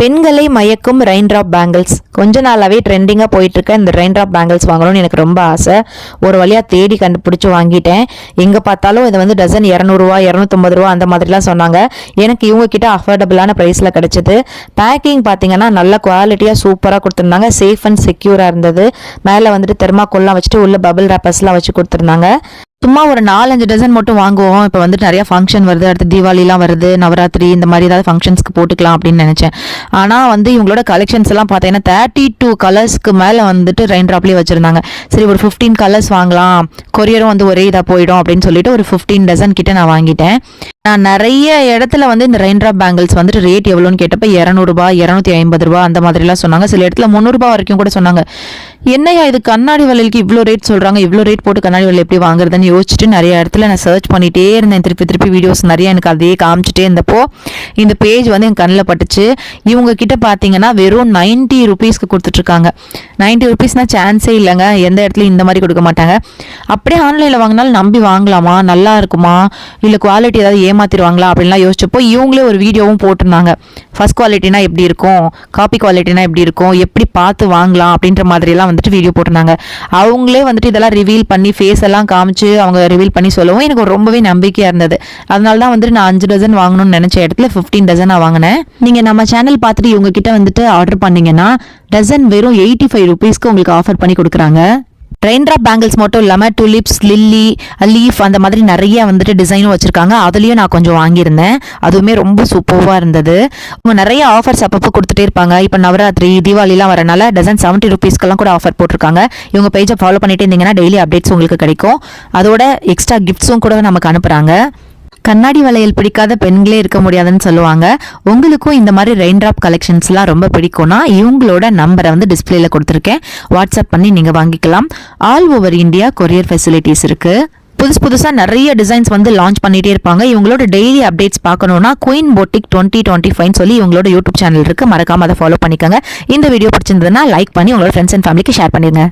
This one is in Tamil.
பெண்களை மயக்கும் ரெயின் ட்ராப் பேங்கிள்ஸ் கொஞ்ச நாளாகவே ட்ரெண்டிங்காக போயிட்டுருக்க இந்த ரெயின் ட்ராப் பேங்கிள்ஸ் வாங்கணும்னு எனக்கு ரொம்ப ஆசை. ஒரு வழியாக தேடி கண்டுபிடிச்சி வாங்கிட்டேன். எங்கே பார்த்தாலும் இது வந்து டசன் 200 ரூபா 250 ரூபா அந்த மாதிரிலாம் சொன்னாங்க. எனக்கு இவங்க கிட்ட அஃபோர்டபுளான ப்ரைஸில் கிடச்சிது. பேக்கிங் பார்த்தீங்கன்னா நல்ல குவாலிட்டியாக சூப்பராக கொடுத்துருந்தாங்க. சேஃப் அண்ட் செக்யூராக இருந்தது. மேலே வந்துட்டு தெர்மாக்கோல்லாம் வச்சுட்டு உள்ள பபிள் ரேப்பர்ஸ்லாம் வச்சு கொடுத்துருந்தாங்க. சும்மா ஒரு 4-5 டசன் மட்டும் வாங்குவோம். இப்போ வந்துட்டு நிறைய ஃபங்க்ஷன் வருது, அடுத்து தீபாவளிலாம் வருது, நவராத்திரி இந்த மாதிரி ஏதாவது ஃபங்க்ஷன்ஸ்க்கு போட்டுக்கலாம் அப்படின்னு நினச்சேன். ஆனால் வந்து இவங்களோட கலெக்ஷன்ஸ் எல்லாம் பார்த்தீங்கன்னா 32 கலர்ஸ்க்கு மேலே வந்துட்டு ரெயின் ட்ராப்லேயே வச்சுருந்தாங்க. சரி ஒரு 15 கலர்ஸ் வாங்கலாம், கொரியரும் வந்து ஒரே இதாக போயிடும் அப்படின்னு சொல்லிட்டு ஒரு 15 டசன் கிட்ட நான் வாங்கிட்டேன். நான் நிறைய இடத்துல வந்து இந்த ரெயின் ட்ராப் பேங்கிள்ஸ் வந்துட்டு ரேட் எவ்வளோன்னு கேட்டப்ப 200 ரூபா 250 ரூபா அந்த மாதிரிலாம் சொன்னாங்க. சில இடத்துல 300 ரூபா வரைக்கும் கூட சொன்னாங்க. என்னையா இது கண்ணாடி வளையலுக்கு இவ்வளோ ரேட் சொல்கிறாங்க, இவ்வளோ ரேட் போட்டு கண்ணாடி வளையல் எப்படி வாங்குறதுன்னு யோசிச்சுட்டு நிறைய இடத்துல நான் சர்ச் பண்ணிகிட்டே இருந்தேன். திருப்பி வீடியோஸ் நிறைய எனக்கு அதையே காமிச்சிட்டே இருந்தப்போ இந்த பேஜ் வந்து என் கண்ணில் பட்டுச்சு. இவங்க கிட்ட பார்த்தீங்கன்னா வெறும் 90 ருபீஸ்க்கு கொடுத்துட்ருக்காங்க. 90 ருபீஸ்னால் சான்ஸே இல்லைங்க. எந்த இடத்துலையும் இந்த மாதிரி கொடுக்க மாட்டாங்க. அப்படியே ஆன்லைனில் வாங்கினாலும் நம்பி வாங்கலாமா, நல்லா இருக்குமா, இல்லை குவாலிட்டி ஏதாவது ஏமாத்திடுவாங்களா அப்படின்லாம் யோசிச்சப்போ இவங்களே ஒரு வீடியோவும் போட்டிருந்தாங்க. ஃபர்ஸ்ட் குவாலிட்டினா எப்படி இருக்கும், காப்பி குவாலிட்டினா எப்படி இருக்கும், எப்படி பார்த்து வாங்கலாம் அப்படின்ற மாதிரிலாம் வந்துட்டு வீடியோ போட்டிருந்தாங்க. அவங்களே வந்துட்டு இதெல்லாம் ரிவீல் பண்ணி ஃபேஸ் எல்லாம் காமிச்சு அவங்க ரிவீல் பண்ணி சொல்லவும் எனக்கு ரொம்பவே நம்பிக்கையாக இருந்தது. அதனால தான் வந்துட்டு நான் 5 டசன் வாங்கணும்னு நினச்ச இடத்துல 15 டசன் நான் வாங்கினேன். நீங்கள் நம்ம சேனல் பார்த்துட்டு இவங்க கிட்ட வந்துட்டு ஆர்டர் பண்ணீங்கன்னா டசன் வெறும் 85 ருபீஸ்க்கு உங்களுக்கு ஆஃபர் பண்ணி கொடுக்குறாங்க. ரெயின் ட்ராப் பேங்கிள்ஸ் மட்டும் இல்லாமல் டுலிப்ஸ், லில்லி, லீஃப் அந்த மாதிரி நிறைய வந்துட்டு டிசைனும் வச்சுருக்காங்க. அதுலேயும் நான் கொஞ்சம் வாங்கியிருந்தேன். அதுவுமே ரொம்ப சூப்பராக இருந்தது. அவங்க நிறைய ஆஃபர்ஸ் அப்பப்போ கொடுத்துட்டே இருப்பாங்க. இப்போ நவராத்திரி தீபாவளிலாம் வரனால டசன் 70 ருபீஸ்க்கெல்லாம் கூட ஆஃபர் போட்டிருக்காங்க. இவங்க பேஜை ஃபாலோ பண்ணிட்டு இருந்தீங்கன்னா டெய்லி அப்டேட்ஸ் உங்களுக்கு கிடைக்கும். அதோட எக்ஸ்ட்ரா கிஃப்ட்ஸும் கூட நமக்கு அனுப்புகிறாங்க. கண்ணாடி வளையல் பிடிக்காத பெண்களே இருக்க முடியாதுன்னு சொல்லுவாங்க. உங்களுக்கும் இந்த மாதிரி ரெயின் ட்ராப் கலெக்ஷன்ஸ்லாம் ரொம்ப பிடிக்கும்னா இவங்களோட நம்பரை வந்து டிஸ்பிளேல கொடுத்துருக்கேன். வாட்ஸ்அப் பண்ணி நீங்கள் வாங்கிக்கலாம். All over India courier facilities இருக்குது. புதுசாக நிறைய டிசைன்ஸ் வந்து லான்ச் பண்ணிகிட்டே இருப்பாங்க. இவங்களோட டெய்லி அப்டேட்ஸ் பார்க்கணுன்னா குயின் பொட்டிக் 2025 சொல்லி இவங்களோட யூடியூப் சேனல் இருக்குது. மறக்காமல் அதை ஃபாலோ பண்ணிக்கோங்க. இந்த வீடியோ பிடிச்சிருந்ததுன்னா லைக் பண்ணி உங்களோட ஃப்ரெண்ட்ஸ் அண்ட் ஃபேமிலிக்கு ஷேர் பண்ணிடுங்க.